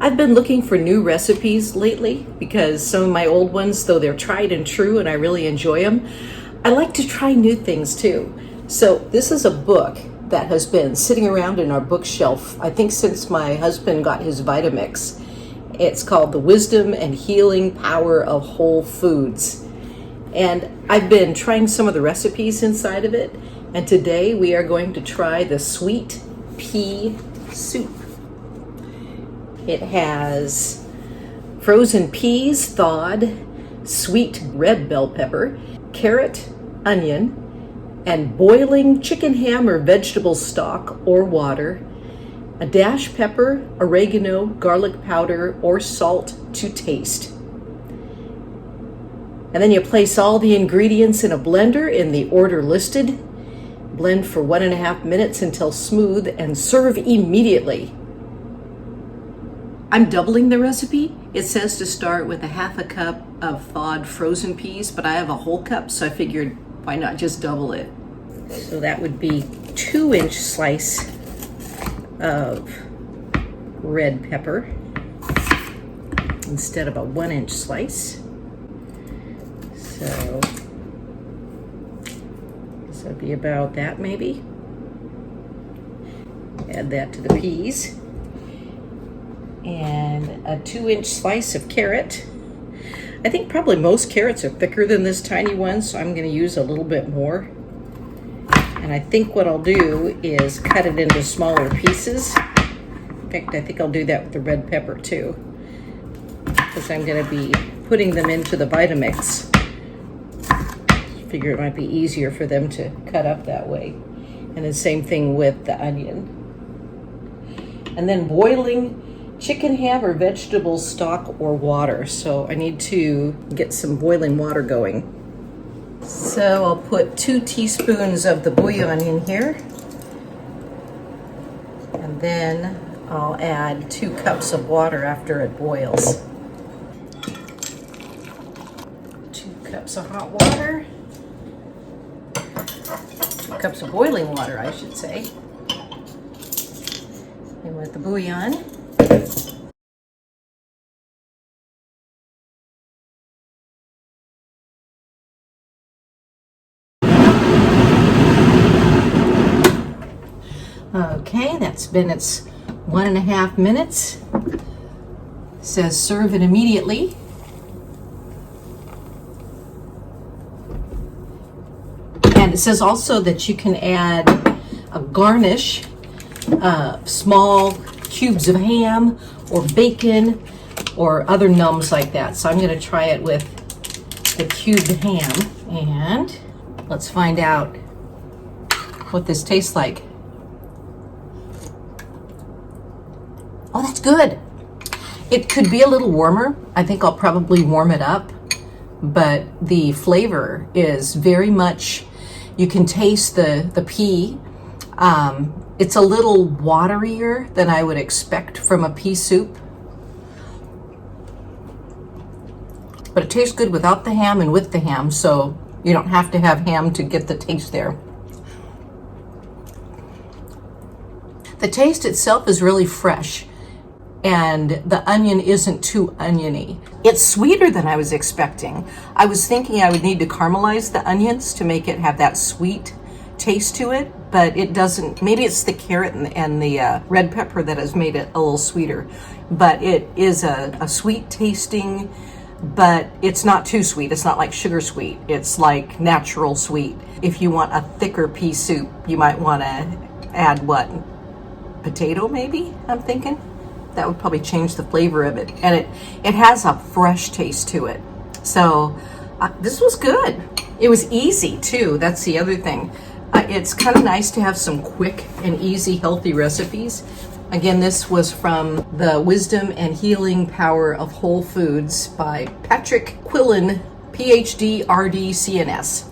I've been looking for new recipes lately because some of my old ones, though they're tried and true and I really enjoy them, I like to try new things too. So this is a book that has been sitting around in our bookshelf, I think since my husband got his Vitamix. It's called The Wisdom and Healing Power of Whole Foods. And I've been trying some of the recipes inside of it. And today we are going to try the Sweet Pea Soup. It has frozen peas, thawed, sweet red bell pepper, carrot, onion, and boiling chicken ham or vegetable stock or water, a dash pepper, oregano, garlic powder, or salt to taste. And then you place all the ingredients in a blender in the order listed. Blend for 1.5 minutes until smooth and serve immediately. I'm doubling the recipe. It says to start with 1/2 cup of thawed frozen peas, but I have a whole cup, so I figured why not just double it? So that would be 2-inch slice of red pepper instead of a 1-inch slice. So this would be about that maybe. Add that to the peas. And a 2-inch slice of carrot. I think probably most carrots are thicker than this tiny one, so I'm going to use a little bit more. And I think what I'll do is cut it into smaller pieces. In fact, I think I'll do that with the red pepper too, because I'm going to be putting them into the Vitamix. Figure it might be easier for them to cut up that way. And the same thing with the onion. And then boiling chicken ham or vegetable stock or water. So I need to get some boiling water going. So I'll put 2 teaspoons of the bouillon in here. And then I'll add 2 cups of water after it boils. 2 cups of hot water. 2 cups of boiling water, I should say. And with the bouillon. Okay, that's been its 1.5 minutes. It says serve it immediately. And it says also that you can add a garnish, small cubes of ham or bacon or other nums like that. So I'm going to try it with the cubed ham, and let's find out what this tastes like. Oh, that's good. It could be a little warmer. I think I'll probably warm it up, but the flavor is very much, you can taste the pea. It's a little waterier than I would expect from a pea soup, but it tastes good without the ham and with the ham, so you don't have to have ham to get the taste there. The taste itself is really fresh, and the onion isn't too oniony. It's sweeter than I was expecting. I was thinking I would need to caramelize the onions to make it have that sweet taste to it, but it doesn't. Maybe it's the carrot and the red pepper that has made it a little sweeter, but it is a sweet tasting, but it's not too sweet. It's not like sugar sweet. It's like natural sweet. If you want a thicker pea soup, you might want to add what? Potato maybe, I'm thinking. That would probably change the flavor of it. And it has a fresh taste to it. So this was good. It was easy too. That's the other thing. It's kind of nice to have some quick and easy healthy recipes. Again, this was from The Wisdom and Healing Power of Whole Foods by Patrick Quillin, PhD, RD, CNS.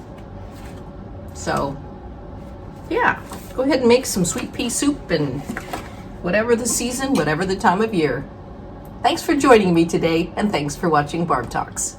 So yeah, go ahead and make some sweet pea soup, and whatever the season, whatever the time of year. Thanks for joining me today, and thanks for watching Barb Talks.